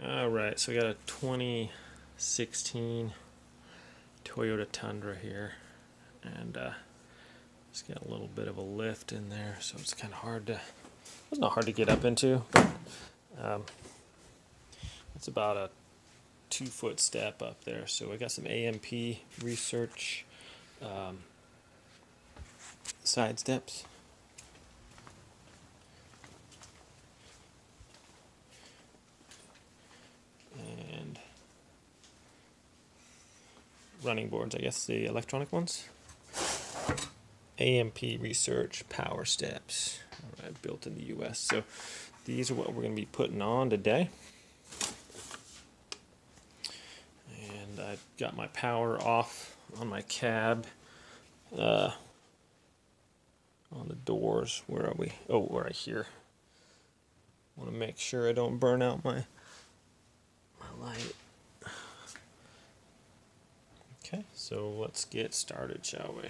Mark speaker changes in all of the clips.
Speaker 1: Alright, so we got a 2016 Toyota Tundra here, and it's got a little bit of a lift in there, so it's kind of hard to, it's not hard to get up into, but it's about a 2-foot step up there. So I got some AMP research side steps. And running boards, I guess the electronic ones. AMP research power steps, alright, built in the US. So these are what we're going to be putting on today. And I got my power off on my cab, on the doors. Where are we? Oh, we're right here. Want to make sure I don't burn out my light. Okay, so let's get started, shall we?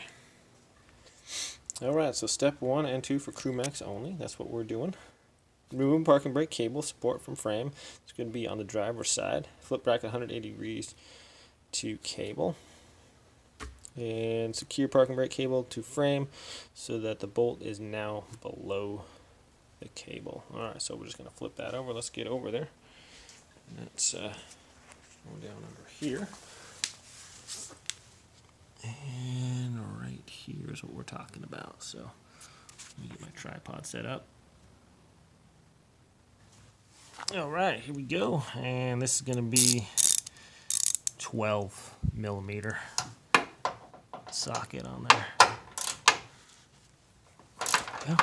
Speaker 1: Alright, so step 1 and 2 for CrewMax only. That's what we're doing. Remove parking brake cable, support from frame. It's going to be on the driver's side. Flip bracket 180 degrees to cable. And secure parking brake cable to frame so that the bolt is now below the cable. Alright, so we're just going to flip that over. Let's get over there. And that's going down over here. And right here is what we're talking about. So let me get my tripod set up. Alright, here we go. And this is going to be 12 millimeter socket on there. Yeah.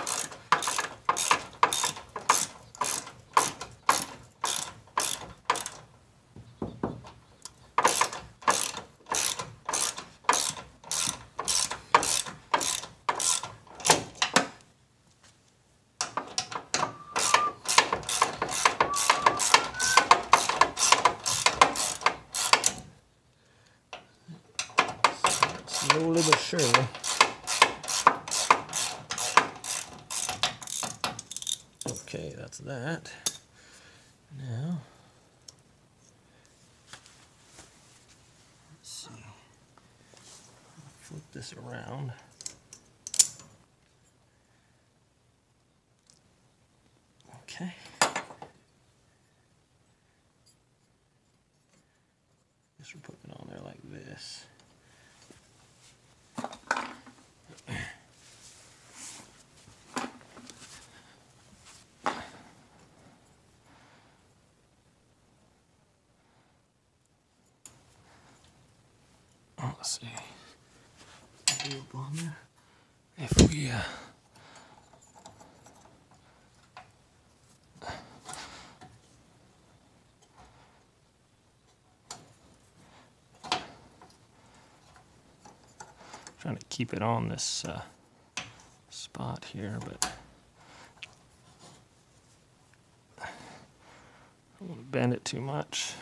Speaker 1: Slowly but surely. Okay, that's that. Now, let's see. I'll flip this around. Okay. Guess we're putting it on there like this. Let's see. On there. If we trying to keep it on this spot here, but I don't want to bend it too much.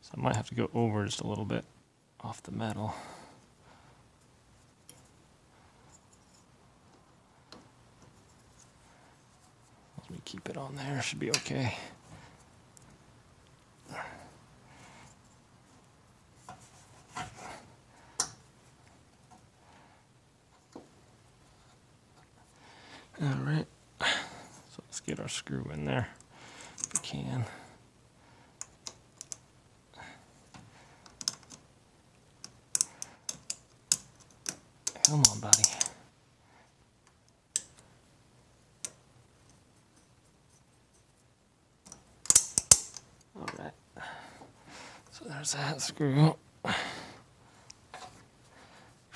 Speaker 1: So I might have to go over just a little bit off the metal. Let me keep it on there, should be okay. Alright, so let's get our screw in there if we can. Come on, buddy. Alright, so there's that screw. Try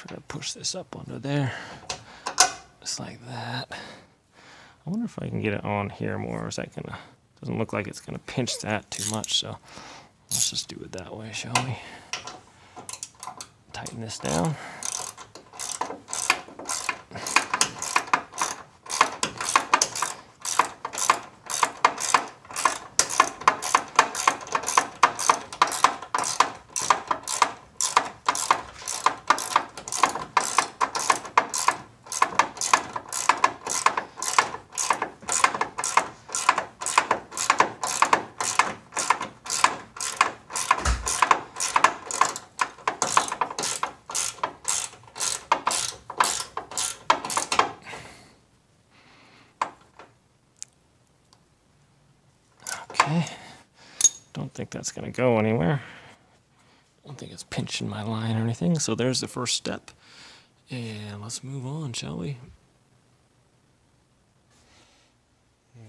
Speaker 1: to push this up under there, just like that. I wonder if I can get it on here more, or is that gonna, doesn't look like it's gonna pinch that too much, so let's just do it that way, shall we? Tighten this down. Okay, don't think that's going to go anywhere. I don't think it's pinching my line or anything. So there's the first step. And let's move on, shall we?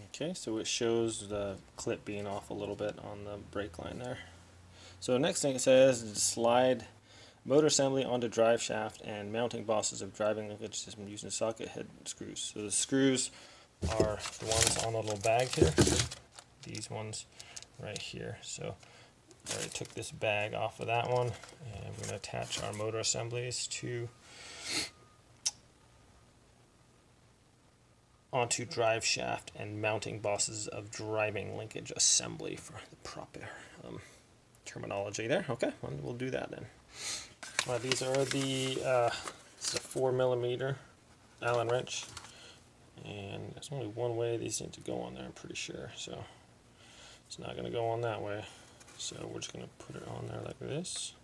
Speaker 1: Okay, so it shows the clip being off a little bit on the brake line there. So the next thing it says is slide motor assembly onto drive shaft and mounting bosses of driving linkage system using socket head screws. So the screws are the ones on the little bag here. These ones right here. So I already took this bag off of that one, and we're going to attach our motor assemblies onto drive shaft and mounting bosses of driving linkage assembly for the proper terminology there. Okay, we'll do that then. These are the it's a 4mm Allen wrench, and there's only one way these need to go on there, I'm pretty sure. So it's not going to go on that way. So we're just going to put it on there like this.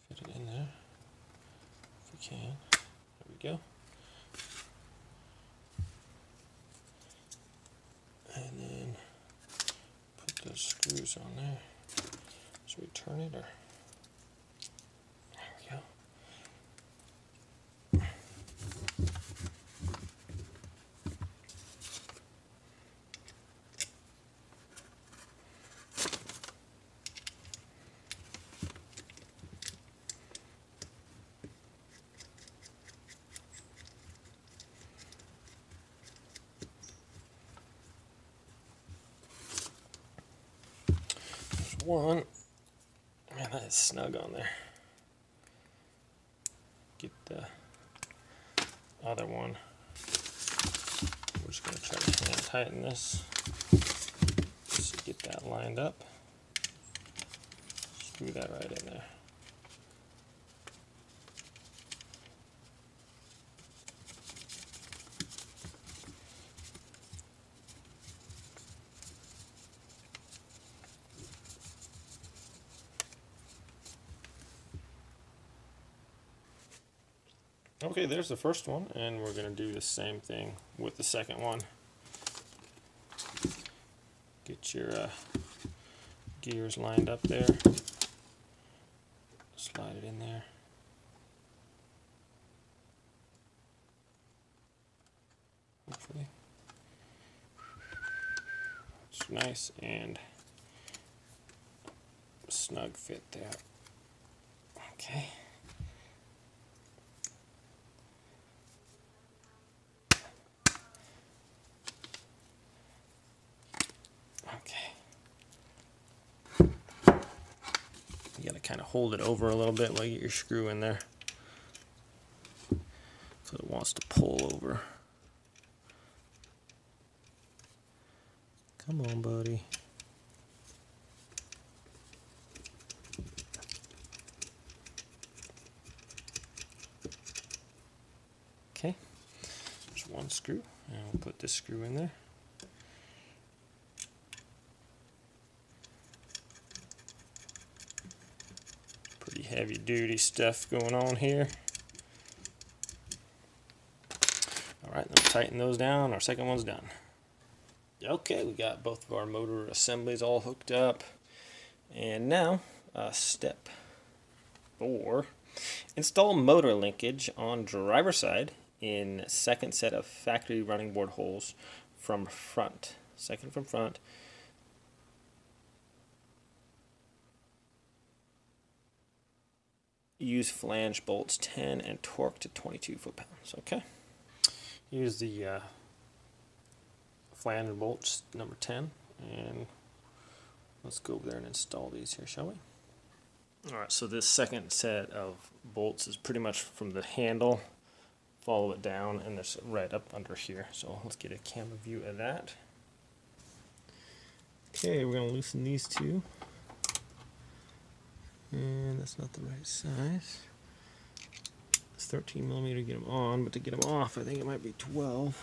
Speaker 1: Fit it in there if we can. There we go. And then put those screws on there. Should we turn it, or there we go. One. Man, that is snug on there. Get the other one. We're just going to try to hand tighten this just to get that lined up. Screw that right in there. Okay, there's the first one, and we're going to do the same thing with the second one. Get your gears lined up there. Slide it in there. Hopefully. It's nice and snug fit there. Okay. You gotta kind of hold it over a little bit while you get your screw in there, so it wants to pull over. Come on, buddy. Okay, there's one screw, and we'll put this screw in there. Pretty heavy duty stuff going on here. Alright, then we'll tighten those down. Our second one's done. Okay, we got both of our motor assemblies all hooked up. And now, step 4. Install motor linkage on driver side in second set of factory running board holes from front. Second from front. Use flange bolts 10 and torque to 22 foot-pounds. Okay. Use the flange bolts number 10, and let's go over there and install these here, shall we? Alright, so this second set of bolts is pretty much from the handle, follow it down, and it's right up under here. So let's get a camera view of that. Okay, we're going to loosen these two. And that's not the right size. It's 13mm to get them on, but to get them off, I think it might be 12.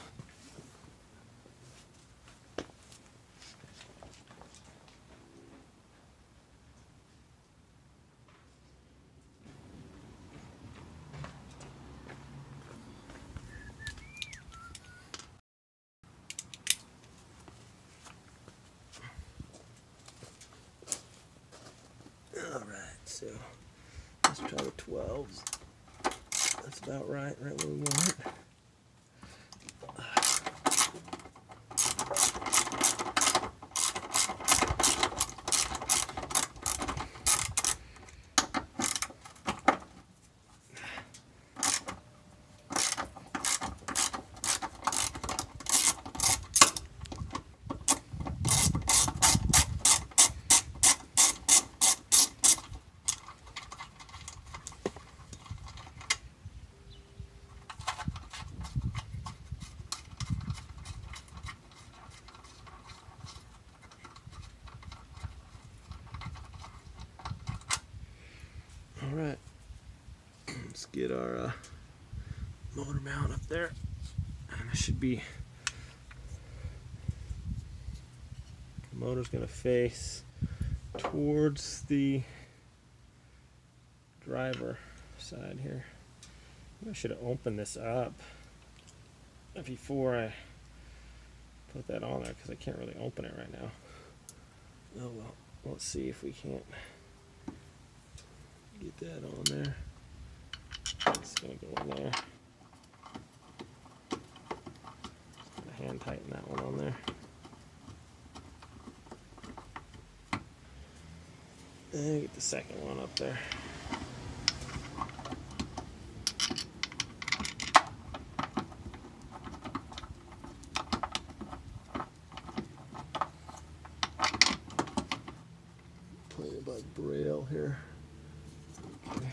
Speaker 1: So let's try the 12s. That's about right where we want it. Alright, let's get our motor mount up there, and it should be, the motor's going to face towards the driver side here. I should have opened this up before I put that on there, because I can't really open it right now. Oh well, let's see if we can't get that on there. It's going to go in there. Just going to hand tighten that one on there. And get the second one up there. Playing by braille here. Okay.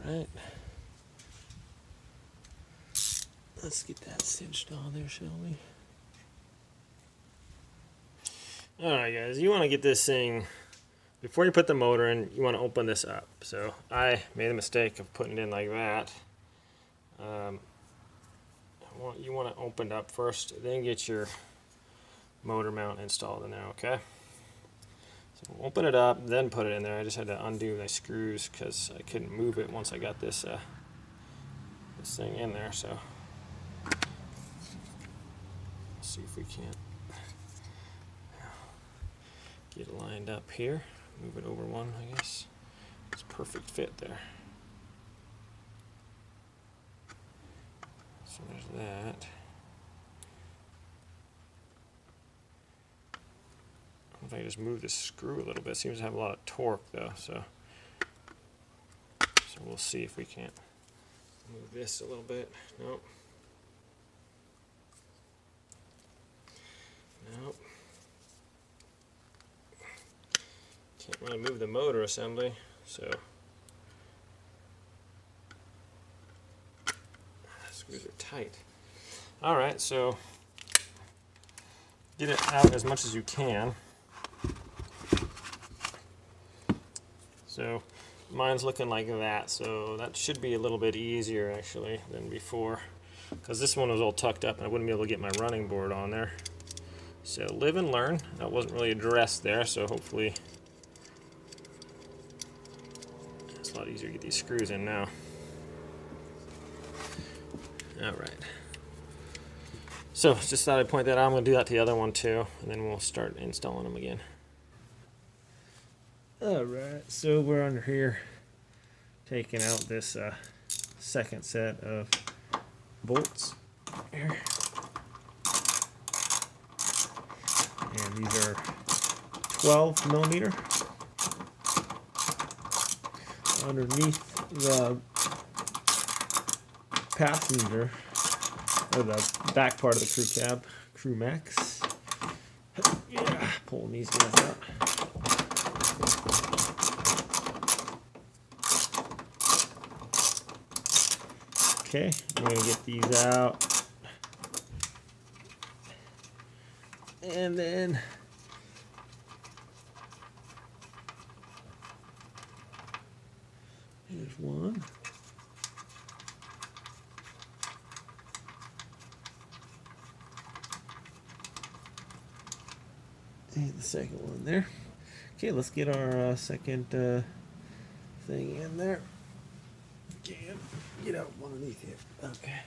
Speaker 1: Alright. Let's get that cinched on there, shall we? Alright guys, you want to get this thing, before you put the motor in, you want to open this up. So I made a mistake of putting it in like that. You want to open it up first, then get your motor mount installed in there, okay? So open it up, then put it in there. I just had to undo my screws because I couldn't move it once I got this this thing in there. So let's see if we can't get it lined up here. Move it over one, I guess. It's a perfect fit there. So there's that. If I just move this screw a little bit, it seems to have a lot of torque though, so we'll see if we can't move this a little bit. Nope. Nope. Can't really move the motor assembly, so screws are tight. Alright, so get it out as much as you can. So mine's looking like that, so that should be a little bit easier actually than before, because this one was all tucked up and I wouldn't be able to get my running board on there. So live and learn. That wasn't really addressed there, so hopefully it's a lot easier to get these screws in now. Alright. So just thought I'd point that out. I'm going to do that to the other one too, and then we'll start installing them again. Alright, so we're under here taking out this second set of bolts here. And these are 12 millimeter. Underneath the passenger, or the back part of the crew cab, crew max. Yeah, pulling these guys out. Okay, I'm going to get these out. And then here's one. And the second one there. Okay, let's get our second thing in there. can get out underneath here. Okay.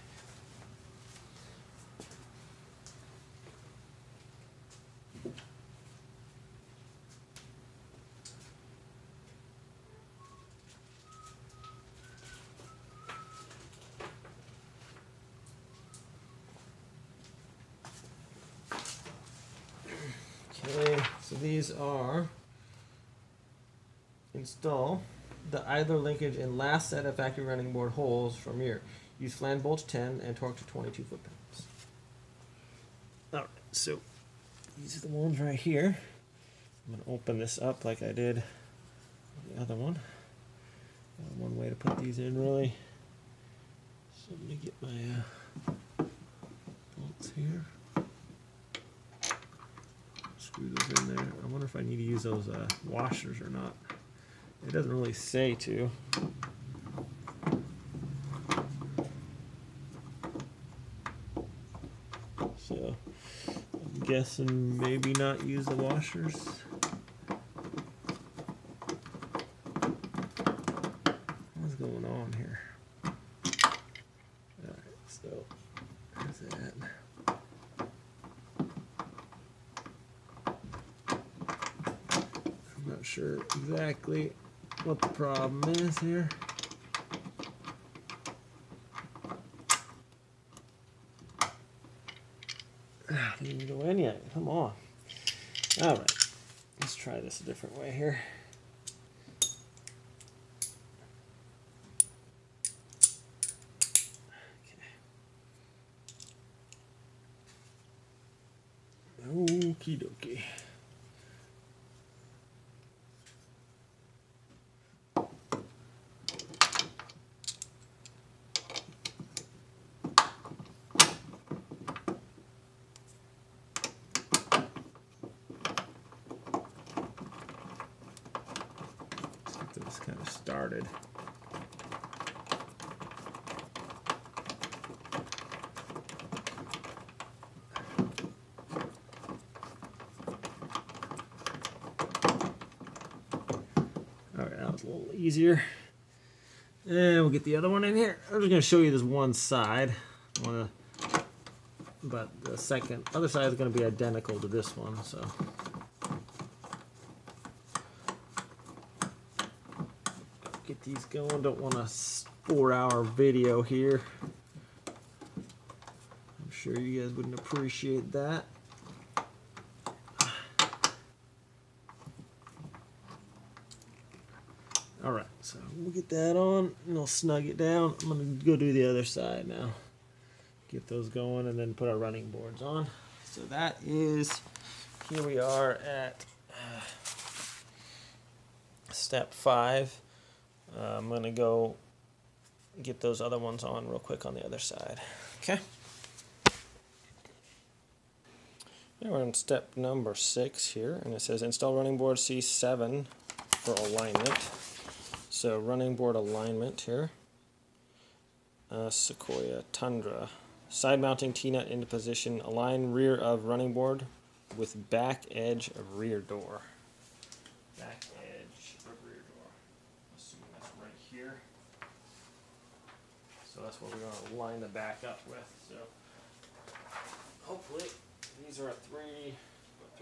Speaker 1: Okay, so these are install the idler linkage in last set of factory running board holes from here. Use flange bolts 10 and torque to 22 foot-pounds. Alright, so these are the ones right here. I'm going to open this up like I did the other one. One way to put these in really. So let me get my bolts here. Screw those in there. I wonder if I need to use those washers or not. It doesn't really say to. So I'm guessing maybe not use the washers. What's going on here? Alright, so there's that. I'm not sure exactly what the problem is here. Didn't even go in yet. Come on. All right. Let's try this a different way here. Okay. Okie dokie. This kind of started. All right, that was a little easier. And we'll get the other one in here. I'm just going to show you this one side. But the other side is going to be identical to this one, so. Get these going. Don't want a 4-hour video here. I'm sure you guys wouldn't appreciate that. Alright, so we'll get that on and I'll snug it down. I'm going to go do the other side now. Get those going and then put our running boards on. So that is, here we are at step 5. I'm going to go get those other ones on real quick on the other side. Okay. Now we're on step number 6 here, and it says install running board C7 for alignment. So running board alignment here. Sequoia, Tundra. Side mounting T-nut into position. Align rear of running board with back edge of rear door. Back edge of rear door. Assuming that's right here. So that's what we're going to line the back up with. So hopefully these are a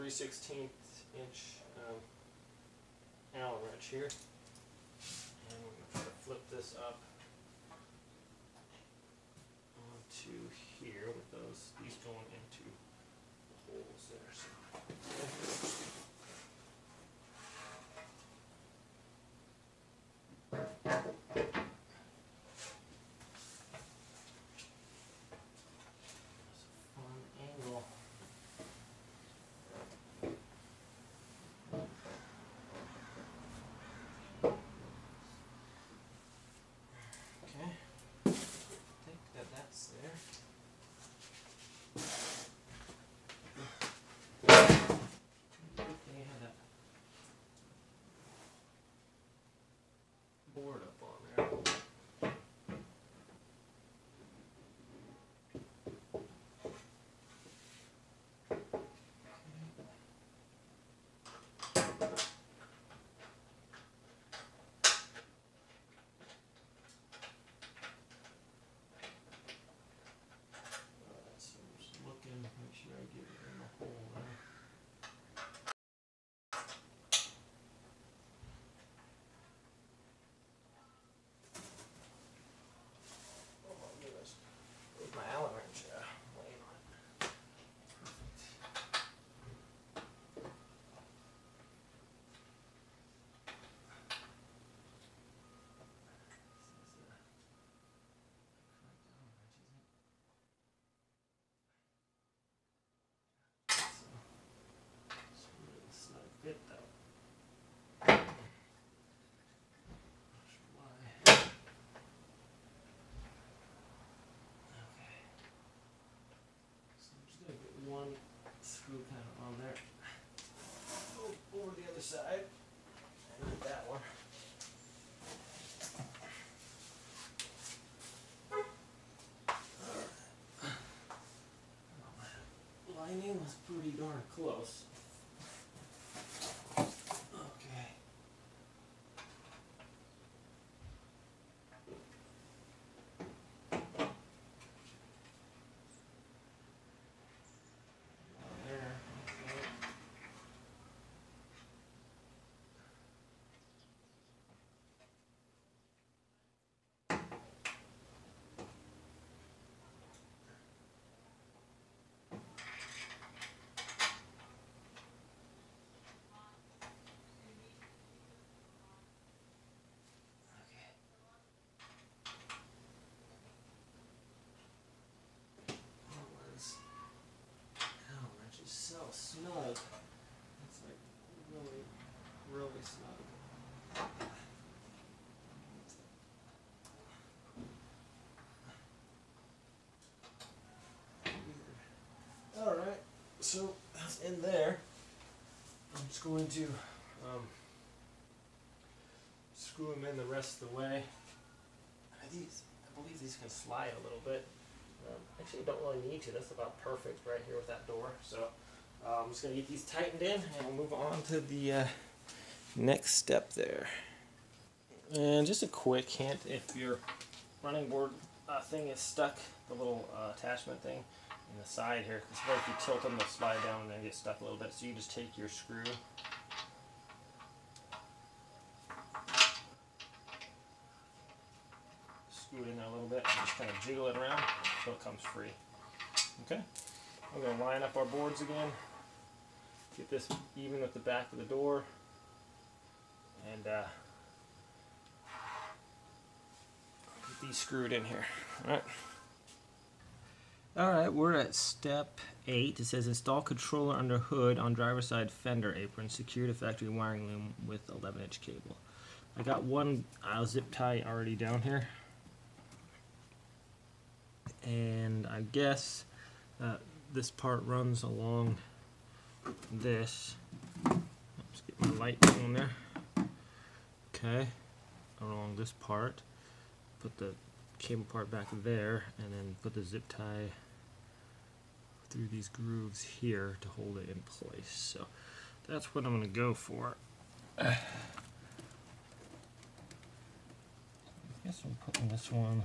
Speaker 1: 3/16 inch Allen wrench here. And we're going to try to flip this up onto here with these going into the holes there. So. screw kind of on there. Go over the other side and get that one. Lining was pretty darn close. Okay. So snug. It's like really, really snug. Alright, so that's in there. I'm just going to screw them in the rest of the way. I believe these can slide a little bit. Actually, don't really need to. That's about perfect right here with that door. So I'm just going to get these tightened in, and we'll move on to the next step there. And just a quick hint, if your running board thing is stuck, the little attachment thing in the side here, because if you tilt them, they'll slide down and then get stuck a little bit. So you just take your screw, screw it in there a little bit, and just kind of jiggle it around so it comes free. Okay, I'm going to line up our boards again, get this even with the back of the door, and get these screwed in here. Alright, we're at step 8. It says install controller under hood on driver's side fender apron, secure to factory wiring loom with 11-inch cable. I got one zip tie already down here, and I guess this part runs along this. Let's get my light on there. Okay, along this part. Put the cable part back there, and then put the zip tie through these grooves here to hold it in place. So that's what I'm going to go for. I guess I'm putting this one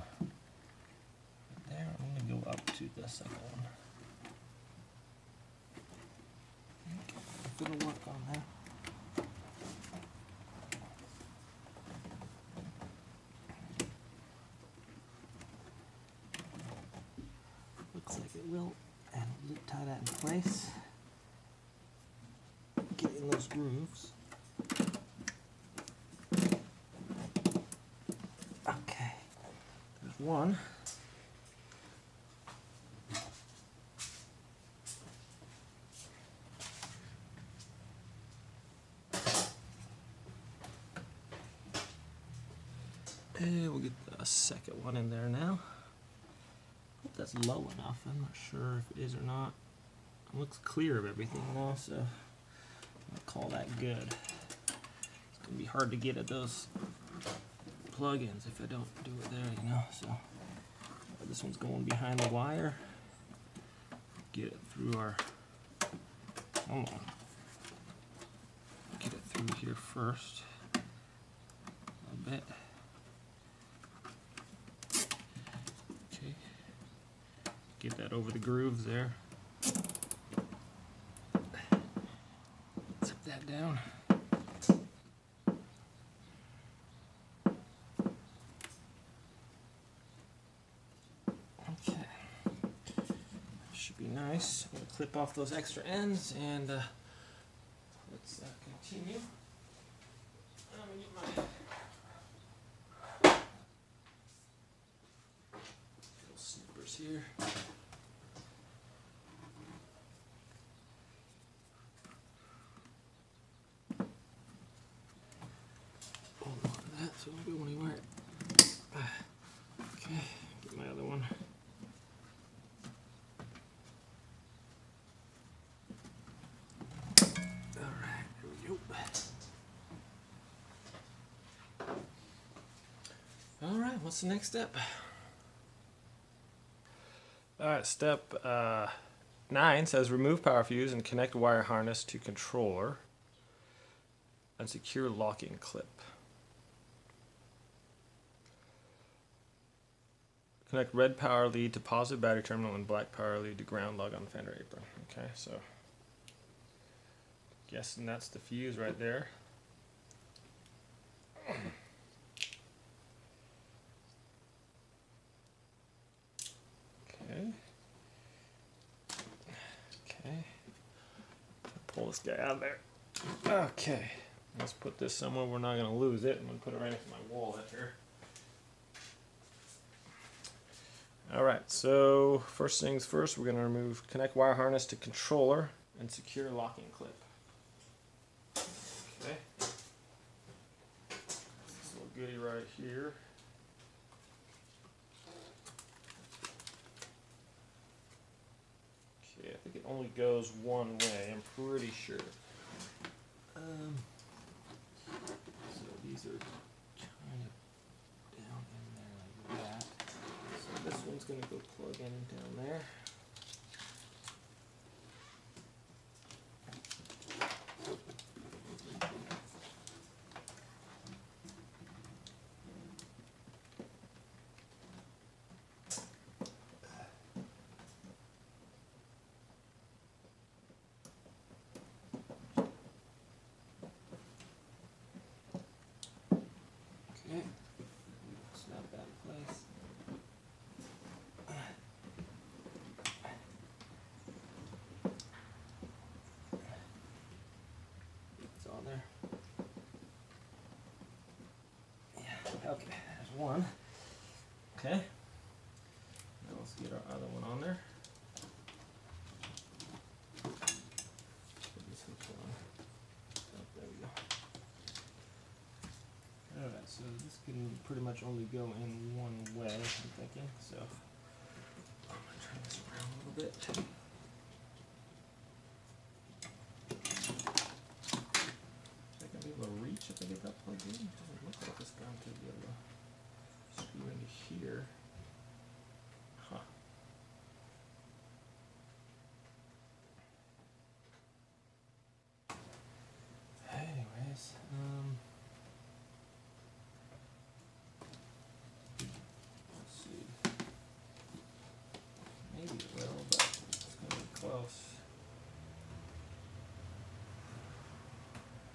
Speaker 1: there. I'm going to go up to the second one. If it'll work on that. Looks like it will, and we'll tie that in place. Get in those grooves. Okay, there's one. And we'll get a second one in there now. Hope that's low enough. I'm not sure if it is or not. It looks clear of everything now, so I'll call that good. It's gonna be hard to get at those plug-ins if I don't do it there, you know. So this one's going behind the wire. Get it through our. Hold on. Get it through here first. A little bit. Get that over the grooves there. Zip that down. Okay. Should be nice. I'm going to clip off those extra ends, and let's continue. I'm going to get my little snippers here. So I don't go anywhere. Okay, get my other one. what's the next step? Alright, step 9 says remove power fuse and connect wire harness to controller and secure locking clip. Connect red power lead to positive battery terminal and black power lead to ground lug on fender apron. Okay, so guessing that's the fuse right there. Okay. Pull this guy out of there. Okay. Let's put this somewhere we're not going to lose it. I'm going to put it right next to my wallet here. Alright, so first things first, we're going to connect wire harness to controller and secure locking clip. Okay. This little goodie right here. I think it only goes one way, I'm pretty sure. So these are kind of down in there like that. So this one's going to go plug in down there. Snap that in place. It's on there. Yeah, okay, there's one. Okay. Now let's get our other one on there. Put this hook on. Oh, there we go. Alright, so this can pretty much only go in one way, I'm thinking, so I'm going to turn this around a little bit. Is that going to be able to reach if I get that plugged in? It doesn't look like it's going to be able to screw into here. Huh. Anyways, maybe it will, but it's going to be close.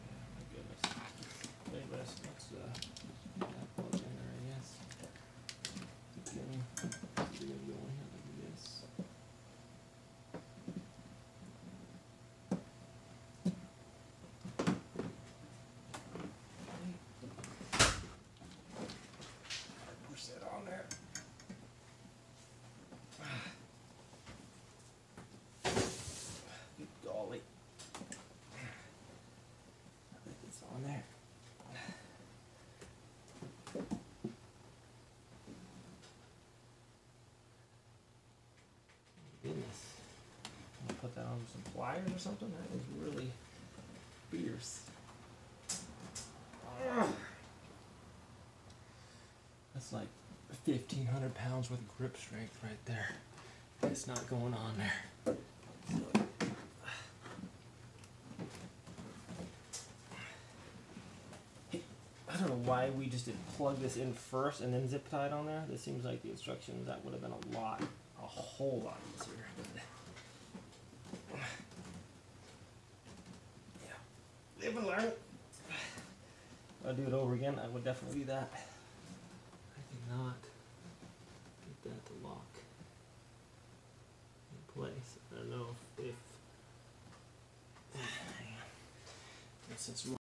Speaker 1: Yeah, my goodness. Anyways, let's get that plug in there, I guess. Again, we're going to go in here like this. Push that on there. Good golly. I think it's on there. Goodness. I'm gonna put that on some pliers or something. That is really fierce. That's like 1,500 pounds worth of grip strength right there. It's not going on there. Hey, I don't know why we just didn't plug this in first and then zip tie it on there. This seems like the instructions, that would have been a whole lot easier. Yeah, live and learn. If I do it over again, I would definitely do that. I cannot get that to lock in place. I don't know if since we're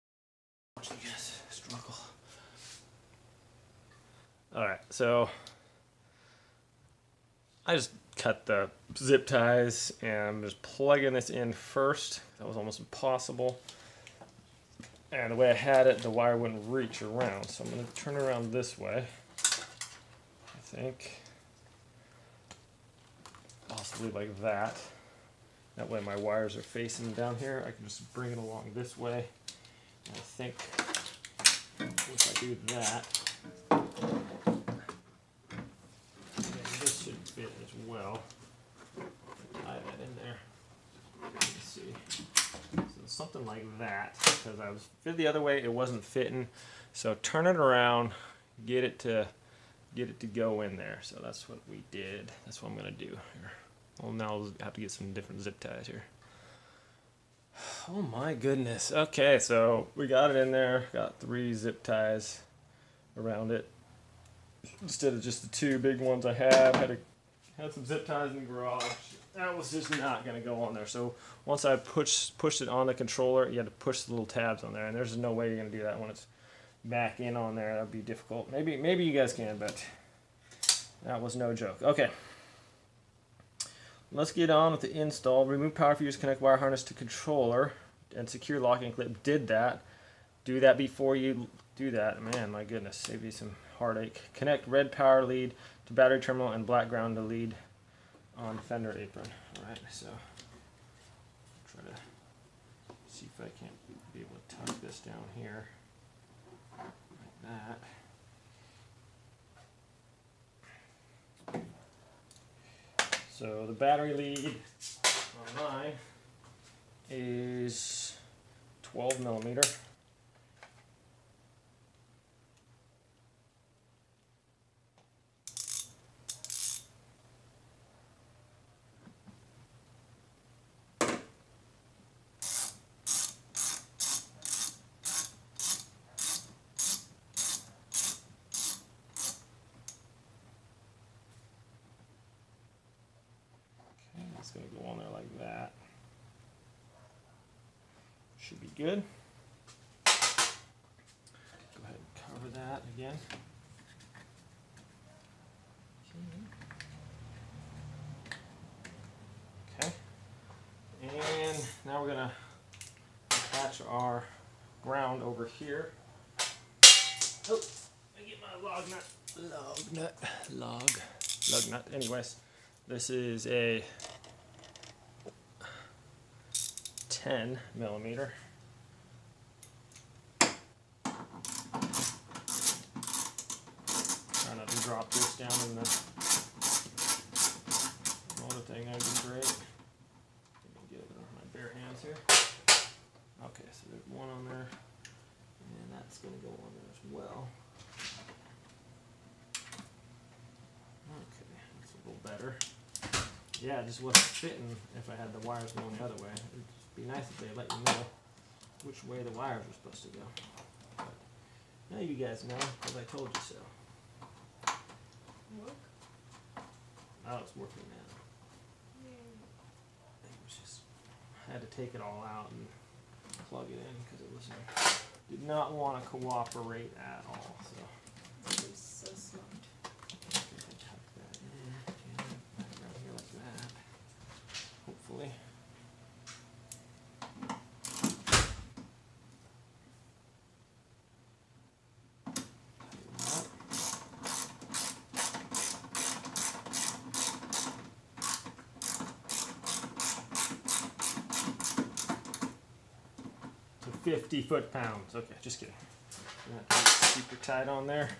Speaker 1: watching you guys struggle. Alright, so I just cut the zip ties and I'm just plugging this in first. That was almost impossible. And the way I had it, the wire wouldn't reach around. So I'm going to turn it around this way. I think. Possibly like that. That way my wires are facing down here. I can just bring it along this way. And I think if I do that, something like that, because I was fit the other way, it wasn't fitting. So turn it around, get it to go in there. So that's what we did. That's what I'm gonna do here. Well, now I'll have to get some different zip ties here. Oh my goodness. Okay, so we got it in there. Got 3 zip ties around it instead of just the 2 big ones I have. Had some zip ties in the garage. That was just not going to go on there. So once I pushed it on the controller, you had to push the little tabs on there, and there's no way you're going to do that when it's back in on there. That would be difficult. Maybe you guys can, but that was no joke. Okay. Let's get on with the install. Remove power fuse, connect wire harness to controller, and secure locking clip. Did that. Do that before you do that. Man, my goodness, save you some heartache. Connect red power lead to battery terminal and black ground to lead on fender apron. Alright, so try to see if I can't be able to tuck this down here like that. So the battery lead on mine is 12 millimeter. It's going to go on there like that. Should be good. Go ahead and cover that again. Okay. And now we're going to attach our ground over here. Oh, I get my lug nut. Anyways, this is a 10 millimeter. Try not to drop this down in the motor thing, that'd be great. Let me get it with my bare hands here. Okay, so there's one on there, and that's going to go on there as well. Okay, that's a little better. Yeah, it just wasn't fitting if I had the wires going the other way. It'd be nice if they let you know which way the wires are supposed to go. But now you guys know, because I told you so.
Speaker 2: Work?
Speaker 1: Oh, it's working now. It was just, I had to take it all out and plug it in because it was did not want to cooperate at all. So.
Speaker 2: It was so smart.
Speaker 1: Hopefully. To 50 foot-pounds. Okay, just kidding. Not super tight on there.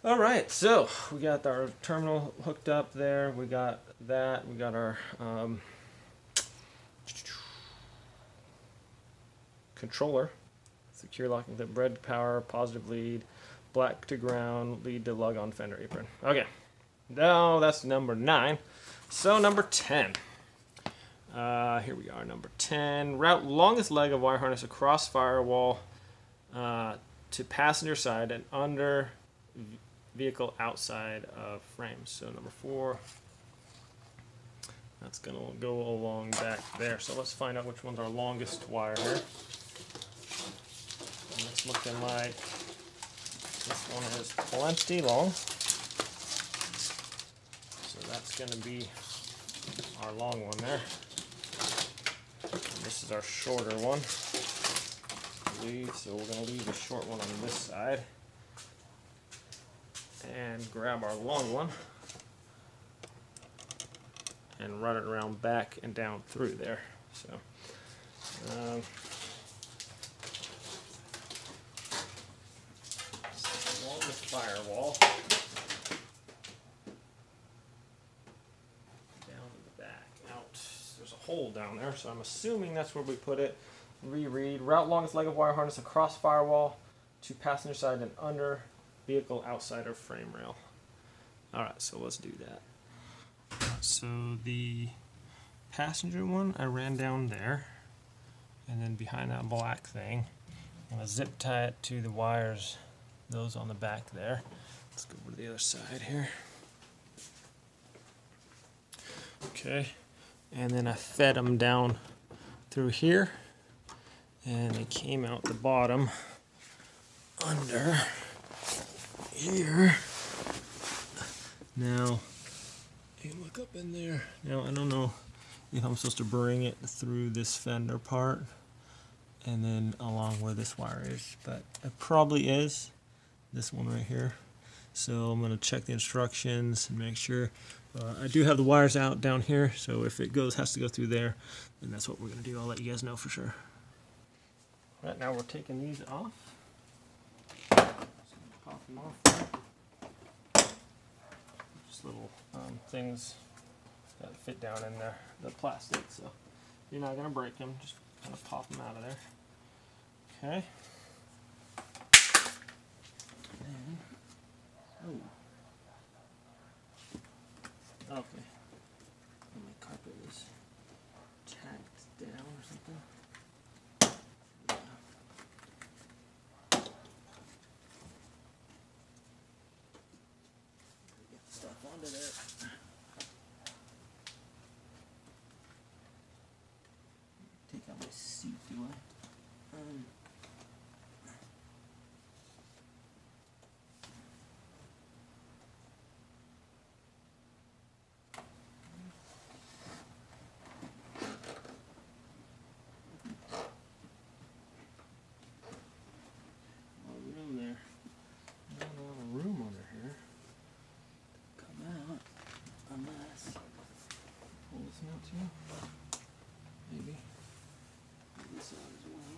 Speaker 1: All right, so we got our terminal hooked up there. We got that. We got our controller, secure locking clip, red power, positive lead, black to ground, lead to lug on fender apron. Okay, now that's number 9. So number 10. Here we are, number 10. Route longest leg of wire harness across firewall to passenger side and under vehicle outside of frames. So number 4, that's going to go along back there. So let's find out which one's our longest wire here. And it's looking like this one is plenty long. So that's going to be our long one there. And this is our shorter one, I believe. So we're going to leave the short one on this side and grab our long one and run it around back and down through there. So along the firewall down to the back out. There's a hole down there, so I'm assuming that's where we put it. reread. Route longest leg of wire harness across firewall to passenger side and under vehicle outside of frame rail. Alright, so let's do that. So the passenger one I ran down there, and then behind that black thing, I'm going to zip tie it to the wires, those on the back there. Let's go over to the other side here. Okay, and then I fed them down through here, and they came out the bottom under here. Now, you look up in there. Now, I don't know if I'm supposed to bring it through this fender part and then along where this wire is, but it probably is this one right here. So I'm going to check the instructions and make sure. I do have the wires out down here, so if it has to go through there, then that's what we're going to do. I'll let you guys know for sure. Right now we're taking these off. So pop them off there. Just little things that fit down in there, the plastic, so you're not going to break them, just kind of pop them out of there. Okay. And, oh. Okay. My carpet is tacked down or something. Get stuff onto there. Take out my seat, do I? Maybe this out as well.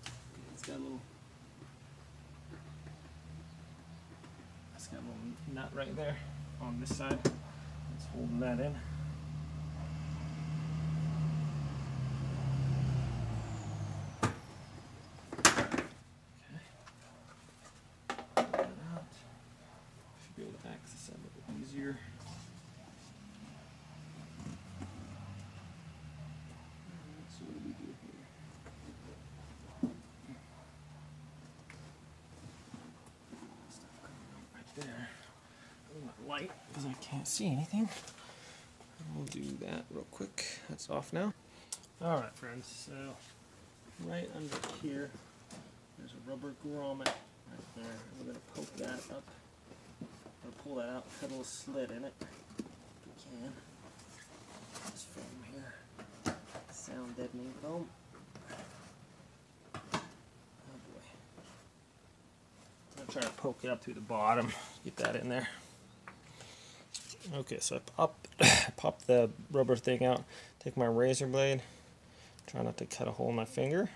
Speaker 1: Okay, it's got a little nut right there on this side. It's holding that in. Okay. Pull that out. Should be able to access that a little easier. Light because I can't see anything. We'll do that real quick. That's off now. Alright friends, so right under here there's a rubber grommet right there. We're going to poke that up. I'm going to pull that out, cut a little slit in it if we can. This foam here. Sound deadening foam. Oh boy. I'm going to try to poke it up through the bottom. Get that in there. Okay, so I pop the rubber thing out, take my razor blade, try not to cut a hole in my finger.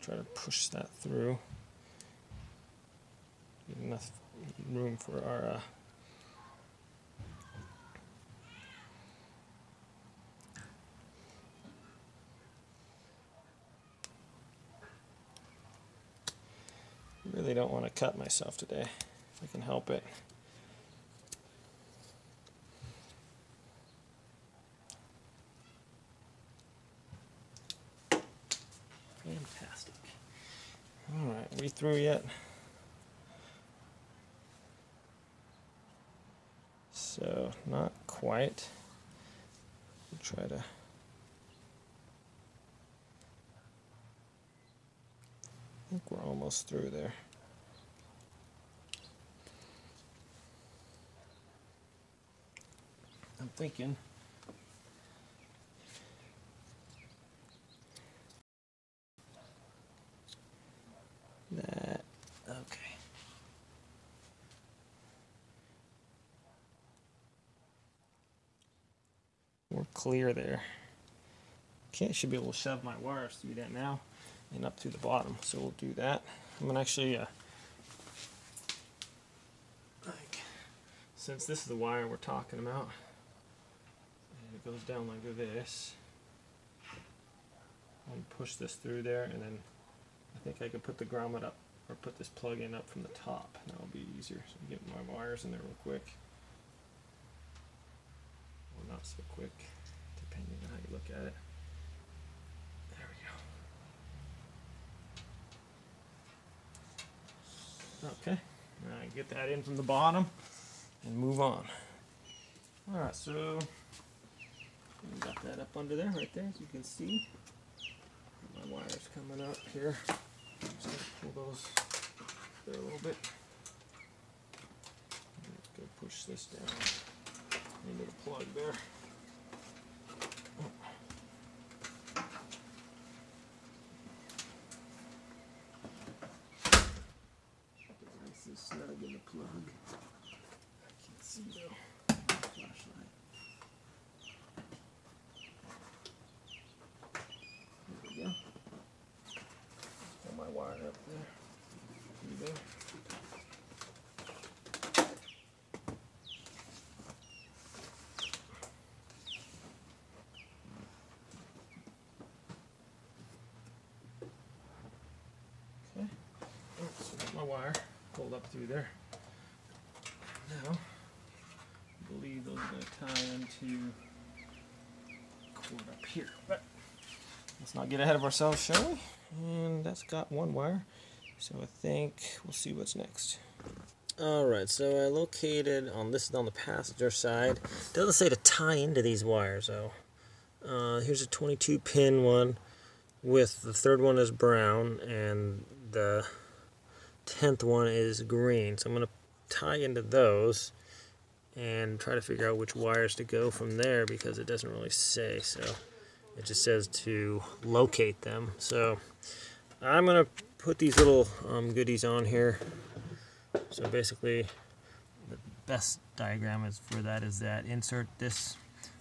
Speaker 1: Try to push that through. Get enough room for our really don't want to cut myself today, if I can help it. Fantastic. Alright, we through yet? So, not quite. We'll try to... I think we're almost through there. I'm thinking that, okay. We're clear there. Okay, I should be able to shove my wires through that now and up through the bottom, so we'll do that. I'm gonna actually since this is the wire we're talking about, and it goes down like this. And push this through there, and then I think I could put the grommet up, or put this plug in up from the top. That'll be easier. So get my wires in there real quick. Well, not so quick, depending on how you look at it. There we go. Okay, now I get that in from the bottom and move on. Alright, so we got that up under there, right there, as you can see. My wires coming up here. Just gonna pull those there a little bit. Let's go push this down into the plug there. Nice and snug in the plug. I can't see though. Flashlight. There we go. Pull my wire up there. Through there. Okay. So got my wire pulled up through there. Now, I believe those are going to tie into cord up here. But let's not get ahead of ourselves, shall we? And that's got one wire, so I think we'll see what's next. Alright, so I located on this, on the passenger side. It doesn't say to tie into these wires though. Here's a 22 pin one with the third one is brown and the 10th one is green. So I'm going to tie into those and try to figure out which wires to go from there because it doesn't really say, so it just says to locate them. So I'm going to put these little goodies on here. So basically the best diagram is for that is that insert this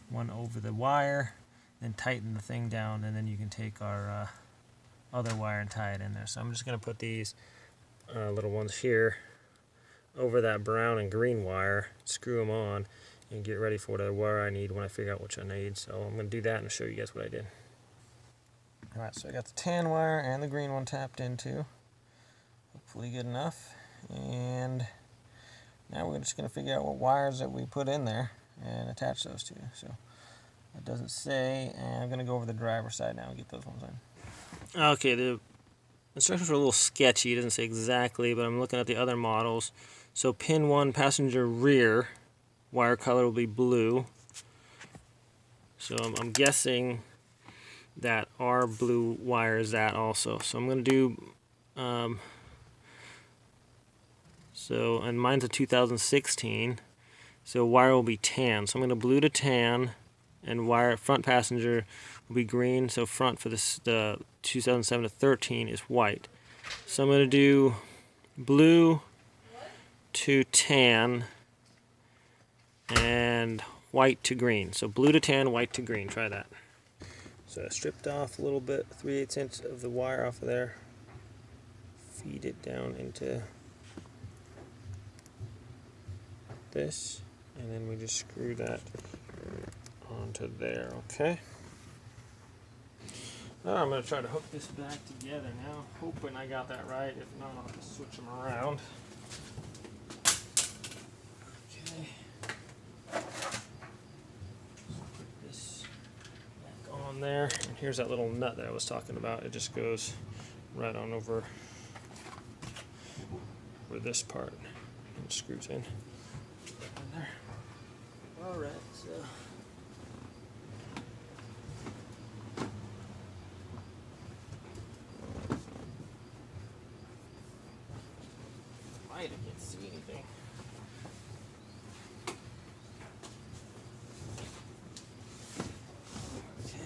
Speaker 1: one over the wire, then tighten the thing down, and then you can take our other wire and tie it in there. So I'm just going to put these little ones here over that brown and green wire, screw them on, and get ready for whatever wire I need when I figure out which I need. So I'm going to do that and show you guys what I did. Alright, so I got the tan wire and the green one tapped into. Hopefully good enough. And now we're just going to figure out what wires that we put in there and attach those to. So it doesn't say, and I'm going to go over the driver's side now and get those ones in. Okay, the instructions are a little sketchy. It doesn't say exactly, but I'm looking at the other models. So pin 1, passenger rear, wire color will be blue. So I'm guessing that our blue wire is that also. So I'm going to do, and mine's a 2016, so wire will be tan. So I'm going to blue to tan, and wire front passenger will be green. So front for this the 2007 to 13 is white. So I'm going to do blue to tan and white to green. So blue to tan, white to green. Try that. So I stripped off a little bit, 3/8 inch of the wire off of there. Feed it down into this, and then we just screw that onto there. Okay. Now I'm going to try to hook this back together now, hoping I got that right. If not, I'll have to switch them around. Okay. So put this back on there, and here's that little nut that I was talking about. It just goes right on over where this part and screws in. There. Alright, so I can't see anything. Okay.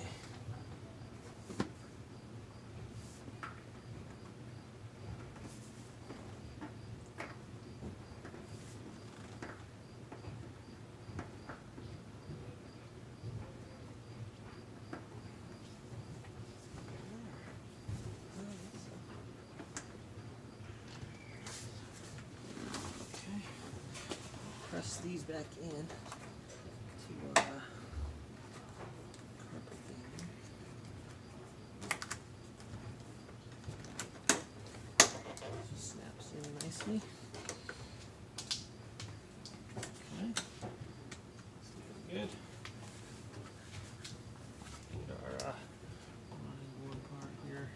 Speaker 1: Press these back in to good. Get our running board part here.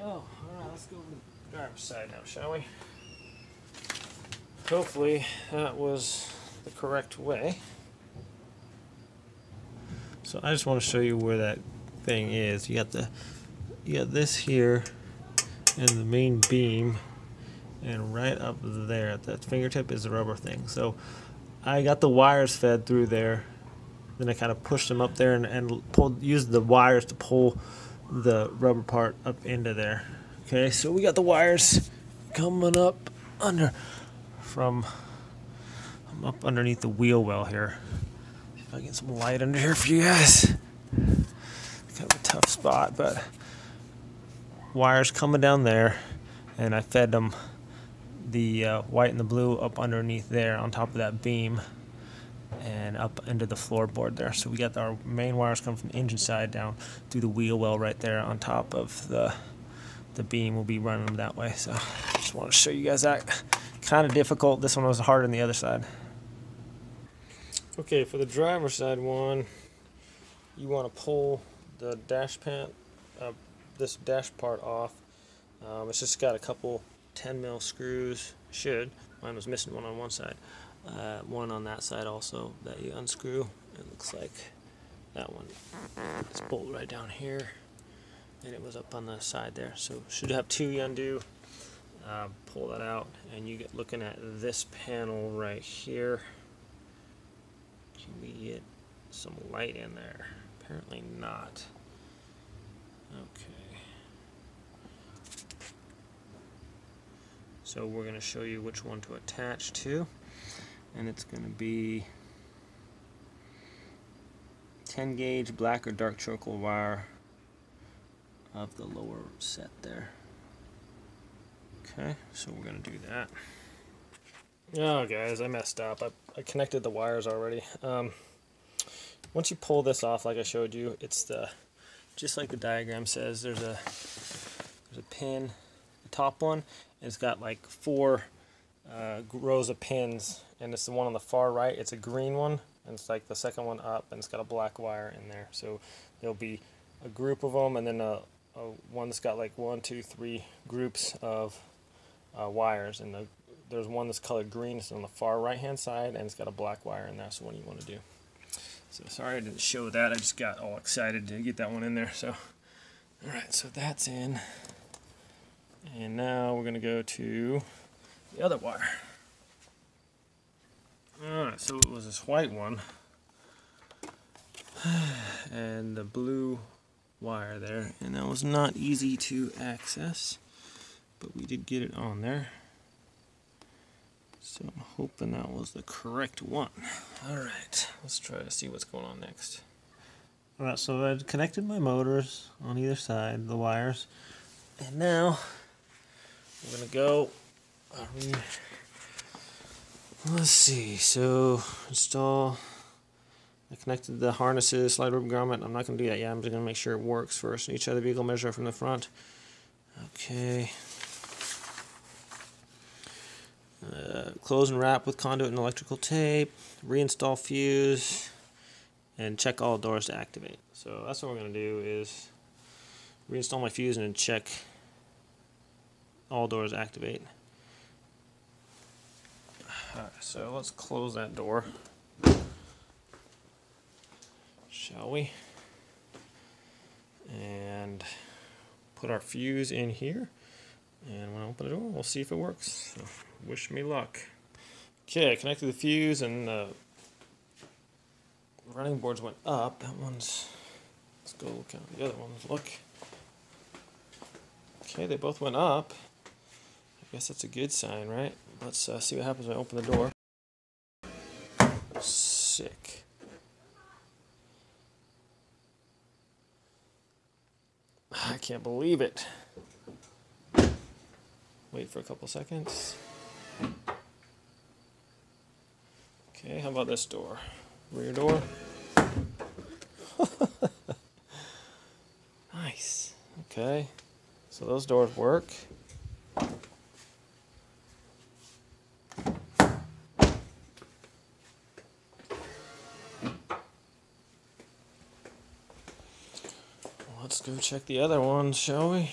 Speaker 1: All right, let's go to the driver's side now, shall we? Hopefully that was the correct way. So I just want to show you where that thing is. You got this here and the main beam, and right up there at that fingertip is the rubber thing. So I got the wires fed through there. Then I kind of pushed them up there and used the wires to pull the rubber part up into there. Okay, so we got the wires coming up I'm up underneath the wheel well here. See if I get some light under here for you guys. Kind of a tough spot, but wires coming down there, and I fed them the white and the blue up underneath there on top of that beam and up into the floorboard there. So we got our main wires coming from the engine side down through the wheel well right there on top of the beam. We'll be running them that way. So just want to show you guys that. Kind of difficult. This one was harder than the other side. Okay, for the driver's side one, you want to pull the dash pan, this dash part off. It's just got a couple 10mm screws. Should. Mine was missing one on one side. One on that side also that you unscrew. It looks like that one. It's bolted right down here, and it was up on the side there. So should have two you undo. Pull that out, and you get looking at this panel right here. Can we get some light in there? Apparently not. Okay. So we're going to show you which one to attach to, and it's going to be 10 gauge black or dark charcoal wire of the lower set there. Okay, so we're going to do that. Oh guys, I messed up. I connected the wires already. Once you pull this off like I showed you, it's just like the diagram says, there's a pin, the top one, and it's got like 4 rows of pins, and it's the one on the far right. It's a green one, and it's like the second one up, and it's got a black wire in there. So there'll be a group of them, and then a one that's got like 1, 2, 3 groups of wires, and there's one that's colored green. It's on the far right hand side, and it's got a black wire, and that's the one you want to do. So sorry I didn't show that. I just got all excited to get that one in there. So alright, so that's in, and now we're going to go to the other wire. Alright, so it was this white one and the blue wire there, and that was not easy to access, but we did get it on there. So I'm hoping that was the correct one. Alright, let's try to see what's going on next. Alright, so I've connected my motors on either side, the wires, and now we're going to go, let's see, so install, I connected the harnesses, slide rubber grommet. I'm not going to do that yet. I'm just going to make sure it works first. Each other vehicle measure from the front. Okay. Close and wrap with conduit and electrical tape. Reinstall fuse. And check all doors to activate. So that's what we're going to do is reinstall my fuse and then check all doors activate. Alright, so let's close that door. Shall we? And put our fuse in here, and when I open the door, we'll see if it works. So wish me luck. Okay, I connected the fuse, and the running boards went up. That one's, let's go look at the other ones. Look. Okay, they both went up. I guess that's a good sign, right? Let's see what happens when I open the door. Sick. I can't believe it. Wait for a couple seconds. Okay, how about this door? Rear door. Nice. Okay, so those doors work. Let's go check the other ones, shall we?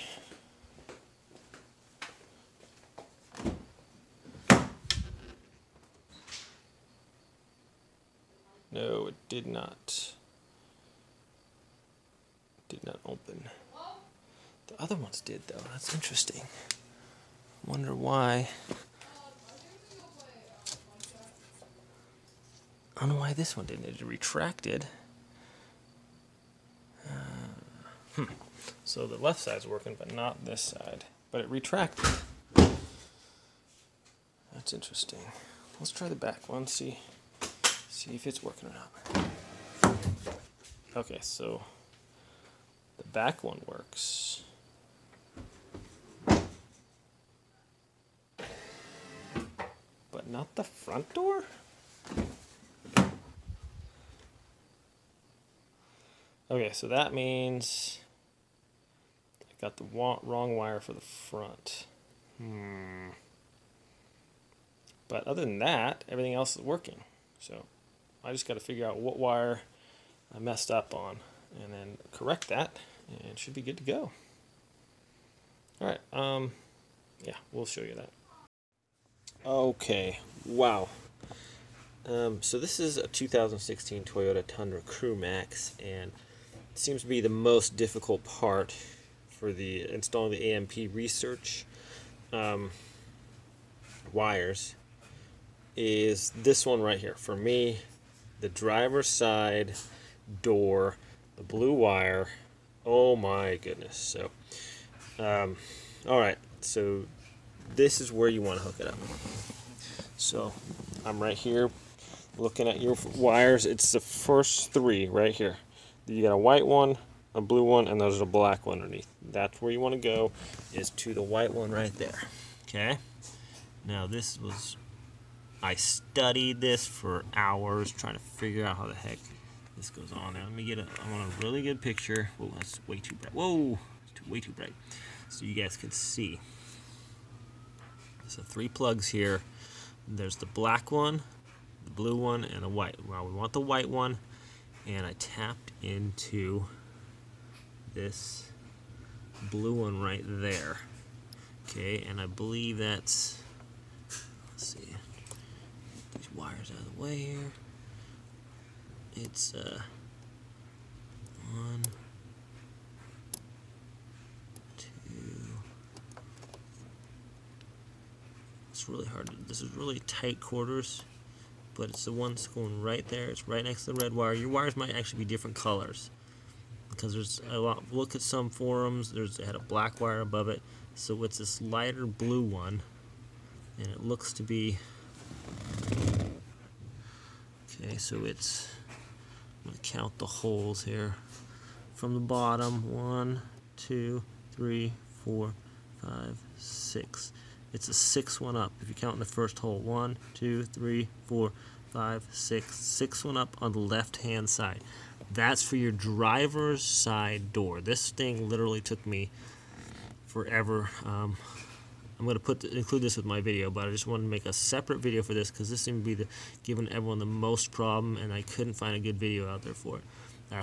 Speaker 1: No, it did not. Did not open. The other ones did, though. That's interesting. Wonder why. I don't know why this one didn't. It retracted. So the left side's working, but not this side. But it retracted. That's interesting. Let's try the back one. See if it's working or not. Okay, so the back one works. But not the front door? Okay, so that means I got the wrong wire for the front. But other than that, everything else is working. So I just got to figure out what wire I messed up on and then correct that, and it should be good to go. All right, yeah, we'll show you that. Okay, wow. So this is a 2016 Toyota Tundra Crew Max, and it seems to be the most difficult part for the installing the AMP research wires is this one right here. For me, the driver's side door, the blue wire. Oh my goodness. So, all right. So this is where you want to hook it up. So I'm right here looking at your wires. It's the first three right here. You got a white one, a blue one, and there's a black one underneath. That's where you want to go, is to the white one right there. Okay? Now this was, I studied this for hours trying to figure out how the heck this goes on. Now let me get I want a really good picture. Whoa, that's way too bright. Whoa, way too bright. So you guys can see. So 3 plugs here. There's the black one, the blue one, and the white. Well, we want the white one, and I tapped into this blue one right there. Okay, and I believe that's, let's see, these wires out of the way here. It's 1, 2. It's really hard. This is really tight quarters, but it's the one that's going right there. It's right next to the red wire. Your wires might actually be different colors because there's a lot. Look at some forums. It had a black wire above it, so it's this lighter blue one, and it looks to be okay. So it's, I'm gonna count the holes here from the bottom. 1, 2, 3, 4, 5, 6. It's a 6th one up if you count in the first hole. 1, 2, 3, 4, 5, 6. 6th one up on the left-hand side. That's for your driver's side door. This thing literally took me forever. I'm going to include this with my video, but I just wanted to make a separate video for this because this seemed to be giving everyone the most problem, and I couldn't find a good video out there for it.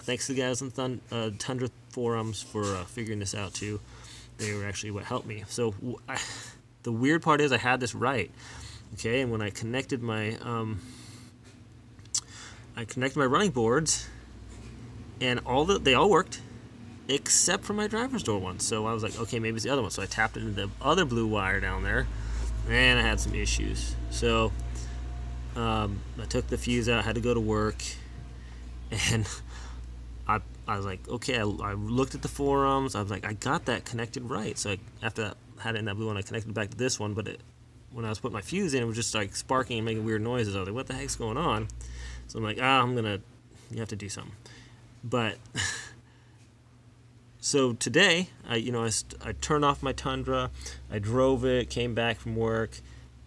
Speaker 1: Thanks to the guys on Tundra forums for figuring this out too. They were actually what helped me. So the weird part is I had this right, okay, and when I connected my running boards, and they all worked except for my driver's door one. So I was like, okay, maybe it's the other one. So I tapped into the other blue wire down there, and I had some issues. So I took the fuse out, I had to go to work, and I was like, okay, I looked at the forums. I was like, I got that connected right. So after that, I had it in that blue one, I connected back to this one, but when I was putting my fuse in, it was just like sparking and making weird noises. I was like, what the heck's going on? So I'm like, you have to do something. But so today, I turned off my Tundra, I drove it, came back from work,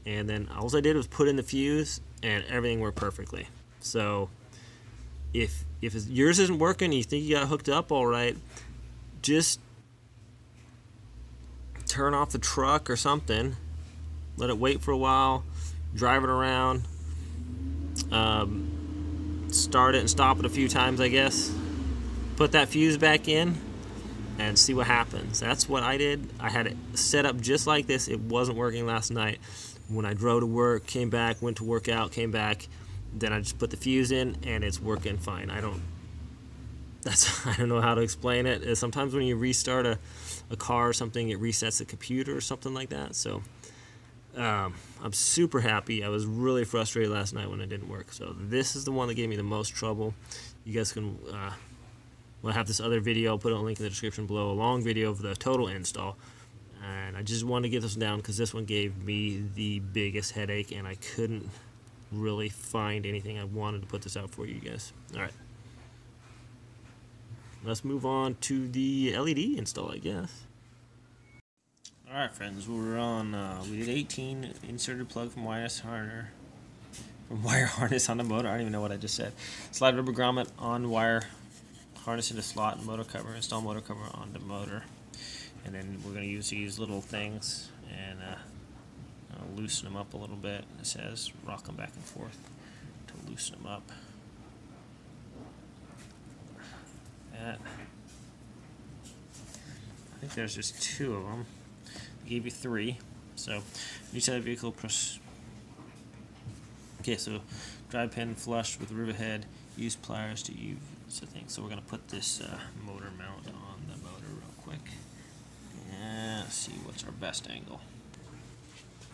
Speaker 1: and then all I did was put in the fuse, and everything worked perfectly. So if yours isn't working and you think you got hooked up all right, just turn off the truck or something, let it wait for a while, drive it around, start it and stop it a few times, I guess, put that fuse back in and see what happens. That's what I did. I had it set up just like this. It wasn't working last night. When I drove to work, came back, went to work out, came back, then I just put the fuse in and it's working fine. I don't know how to explain it. Sometimes when you restart a car or something, it resets the computer or something like that. So I'm super happy. I was really frustrated last night when it didn't work. So this is the one that gave me the most trouble. You guys can, we'll have this other video. I'll put a link in the description below, a long video of the total install. And I just wanted to get this one down because this one gave me the biggest headache and I couldn't really find anything. I wanted to put this out for you guys. All right. Let's move on to the LED install, I guess. Alright friends, we're on, we did 18, inserted plug from wire harness on the motor. I don't even know what I just said. Slide rubber grommet on wire, harness into slot and motor cover, install motor cover on the motor. And then we're going to use these little things and loosen them up a little bit. It says rock them back and forth to loosen them up. That. I think there's just 2 of them. I gave you 3. So each side of the vehicle press. Okay, so drive pin flush with rivet head. Use pliers to use the thing. So we're gonna put this motor mount on the motor real quick. And let's see what's our best angle.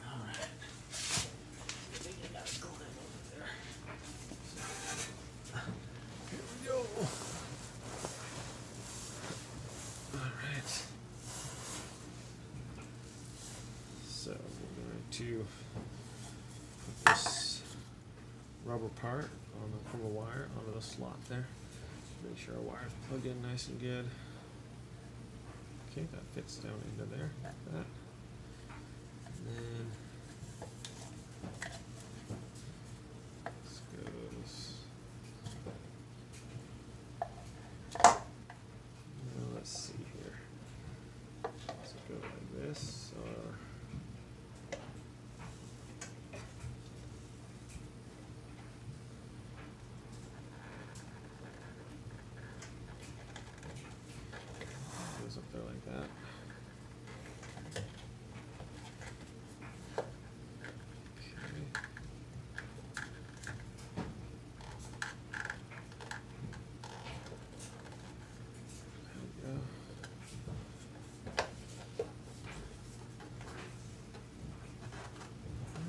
Speaker 1: All right. I think I got a glim over there. Here we go. So we're going to put this rubber part on from the wire onto the slot there. Make sure our wire's plugged in nice and good. Okay, that fits down into there like that. And then this goes. Now let's see here. Does it go like this or? Goes up there like that. Okay. There we go.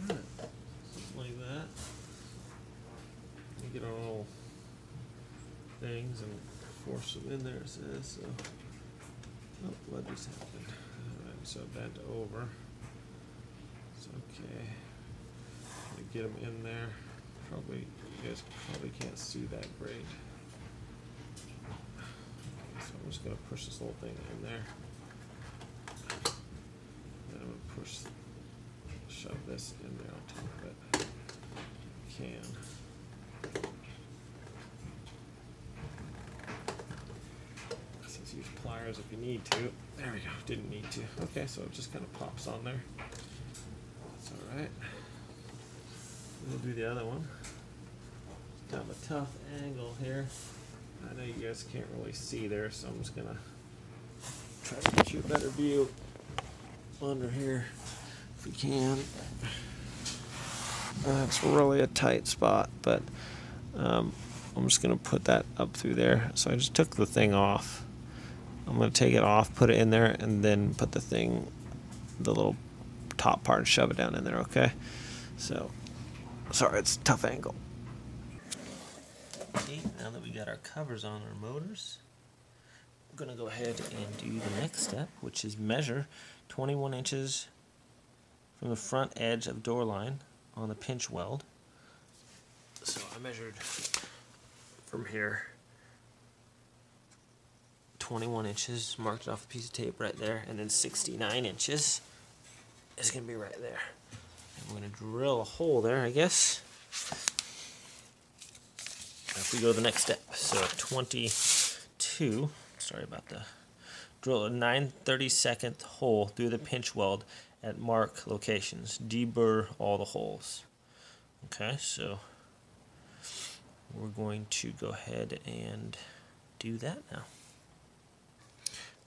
Speaker 1: Alright, something like that. We get our little things and force them in there, it says. So. Oh, what just happened? Alright, so bent over. It's okay. To get them in there. Probably, you guys probably can't see that great. So I'm just going to push this little thing in there. And I'm going to shove this in there on top of it. Can. Use pliers if you need to. There we go. Didn't need to. Okay, so it just kind of pops on there. That's alright. We'll do the other one. Just have a tough angle here. I know you guys can't really see there, so I'm just going to try to get you a better view under here if we can. That's really a tight spot, but I'm just going to put that up through there. So I just took the thing off. I'm going to take it off, put it in there, and then put the thing, the little top part, and shove it down in there, okay? So, sorry, it's a tough angle. Okay, now that we got our covers on our motors, I'm going to go ahead and do the next step, which is measure 21 inches from the front edge of door line on the pinch weld. So I measured from here 21 inches, marked off a piece of tape right there, and then 69 inches is going to be right there. And we're going to drill a hole there, I guess. If we go to the next step, so 22, sorry about the drill a 9/32 hole through the pinch weld at mark locations. Deburr all the holes. Okay, so we're going to go ahead and do that now.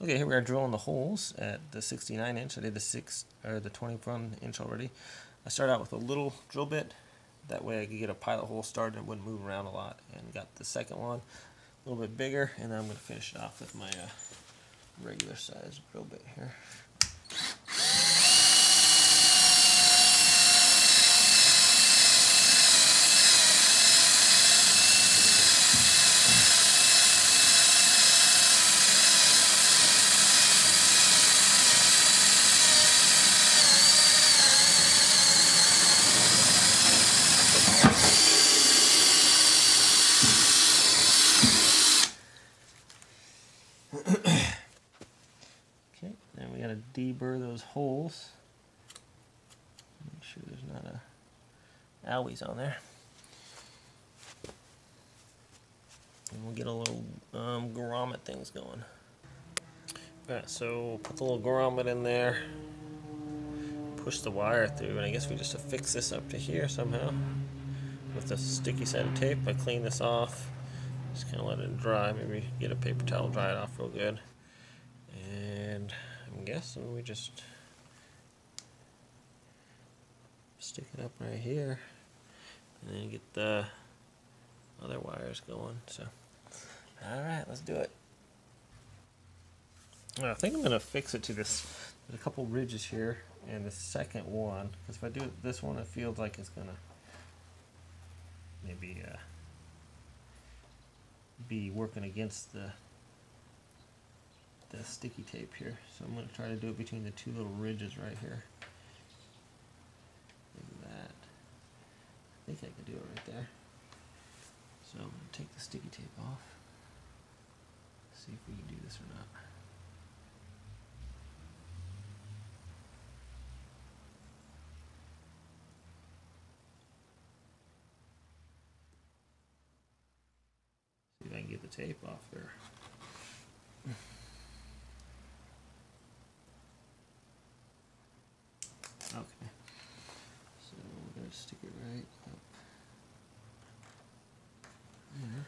Speaker 1: Okay, here we are drilling the holes at the 69 inch. I did the 21 inch already. I started out with a little drill bit. That way I could get a pilot hole started and it wouldn't move around a lot. And got the second one a little bit bigger, and then I'm going to finish it off with my regular size drill bit here. Okay, then we gotta deburr those holes. Make sure there's not a owies on there. And we'll get a little grommet things going. Alright, so put the little grommet in there. Push the wire through, and I guess we just affix this up to here somehow with the sticky side of tape. I clean this off. Just kind of let it dry. Maybe get a paper towel, dry it off real good. And I'm guessing we just stick it up right here, and then get the other wires going. So, all right, let's do it. I think I'm gonna fix it to this. There's a couple ridges here, and the second one, because if I do it this one, it feels like it's gonna maybe be working against the sticky tape here. So I'm going to try to do it between the two little ridges right here. Like that. I think I can do it right there. So I'm going to take the sticky tape off. See if we can do this or not. See if I can get the tape off there. Okay, so we're going to stick it right up there.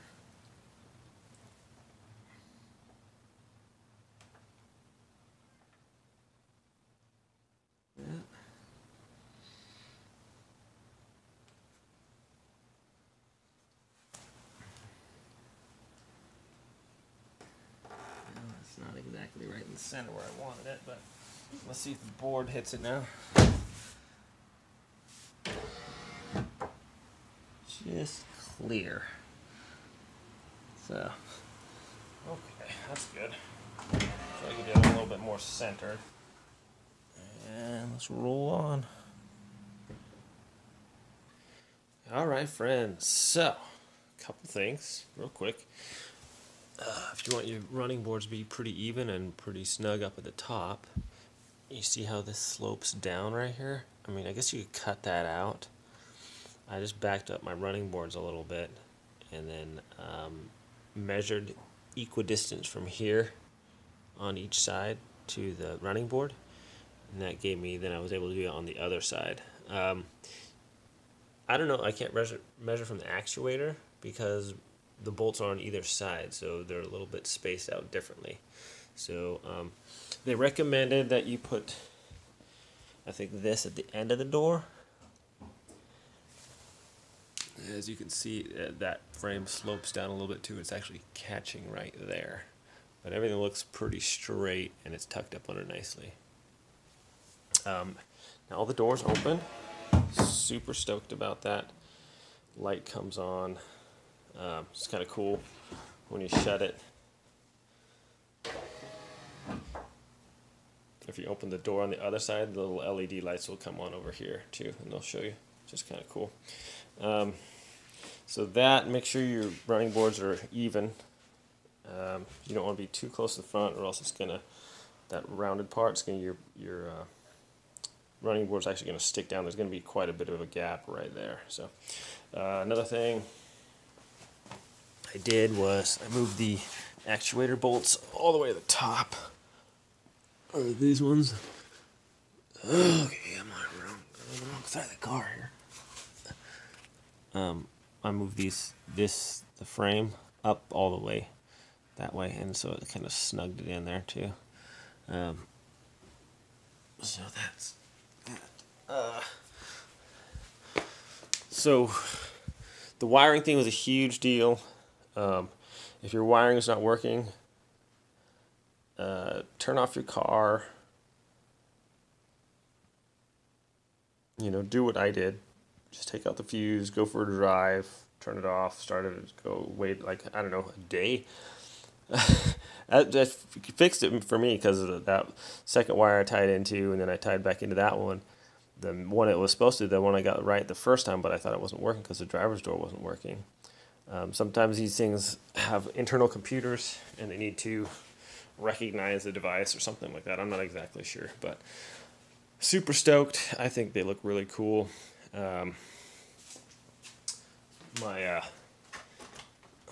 Speaker 1: Yeah. Well, it's not exactly right in the center where I wanted it, but let's see if the board hits it now. Just clear. So, okay, that's good. So I can do it a little bit more centered. And let's roll on. Alright, friends. So, a couple things, real quick. If you want your running boards to be pretty even and pretty snug up at the top, you see how this slopes down right here? I mean, I guess you could cut that out. I just backed up my running boards a little bit and then measured equidistance from here on each side to the running board, and that gave me, then I was able to do it on the other side. I don't know, I can't measure from the actuator because the bolts are on either side, so they're a little bit spaced out differently. So they recommended that you put, I think, this at the end of the door. As you can see, that frame slopes down a little bit too. It's actually catching right there. But everything looks pretty straight and it's tucked up under nicely. Now all the doors open. Super stoked about that. Light comes on. It's kind of cool when you shut it. If you open the door on the other side, the little LED lights will come on over here too, and they'll show you. Just kind of cool. So that, make sure your running boards are even. You don't want to be too close to the front, or else it's gonna, that rounded part's gonna, your running board's actually gonna stick down. There's gonna be quite a bit of a gap right there. So another thing I did was I moved the actuator bolts all the way to the top Or these ones. Okay, I'm on the wrong side of the car here. I moved the frame up all the way that way, and so it kind of snugged it in there too. So that's that. So the wiring thing was a huge deal. If your wiring is not working, turn off your car. You know, do what I did. Just take out the fuse, go for a drive, turn it off, start it, go wait like, I don't know, a day. That fixed it for me because of that second wire I tied into, and then I tied back into that one. The one it was supposed to, the one I got right the first time, but I thought it wasn't working because the driver's door wasn't working. Sometimes these things have internal computers and they need to recognize the device or something like that. I'm not exactly sure, but super stoked. I think they look really cool. I'll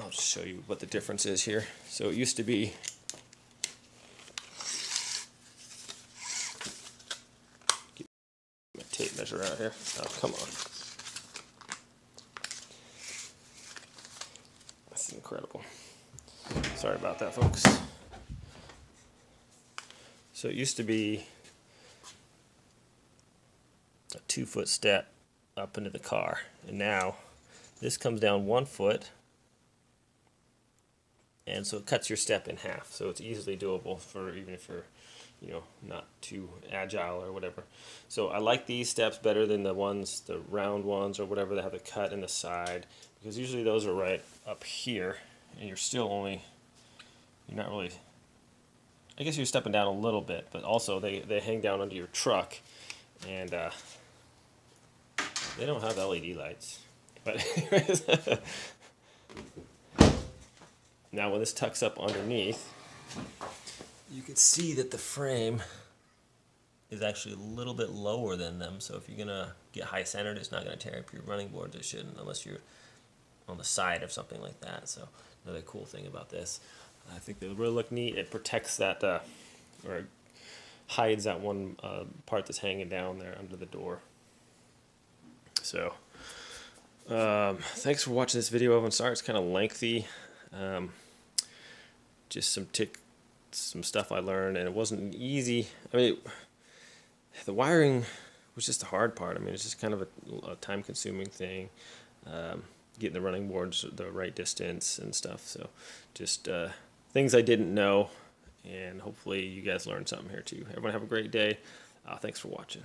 Speaker 1: just show you what the difference is here. So it used to be get my tape measure out here. Oh, come on. That's incredible. Sorry about that, folks. So it used to be a 2-foot step up into the car, and now this comes down 1 foot, and so it cuts your step in half. So it's easily doable for even if you're, you know, not too agile or whatever. So I like these steps better than the ones, the round ones or whatever that have the cut in the side, because usually those are right up here, and you're still only, you're not really, I guess you're stepping down a little bit, but also they hang down under your truck, and they don't have LED lights. But anyways, now when this tucks up underneath, you can see that the frame is actually a little bit lower than them. So if you're gonna get high centered, it's not gonna tear up your running boards. It shouldn't, unless you're on the side of something like that. So another cool thing about this, I think they really look neat. It protects that, or hides that one part that's hanging down there under the door. So thanks for watching this video. I'm sorry it's kind of lengthy. Just some stuff I learned, and it wasn't easy. I mean, the wiring was just the hard part. I mean, it's just kind of a time-consuming thing, getting the running boards the right distance and stuff. So just things I didn't know, and hopefully you guys learned something here too. Everyone have a great day. Thanks for watching.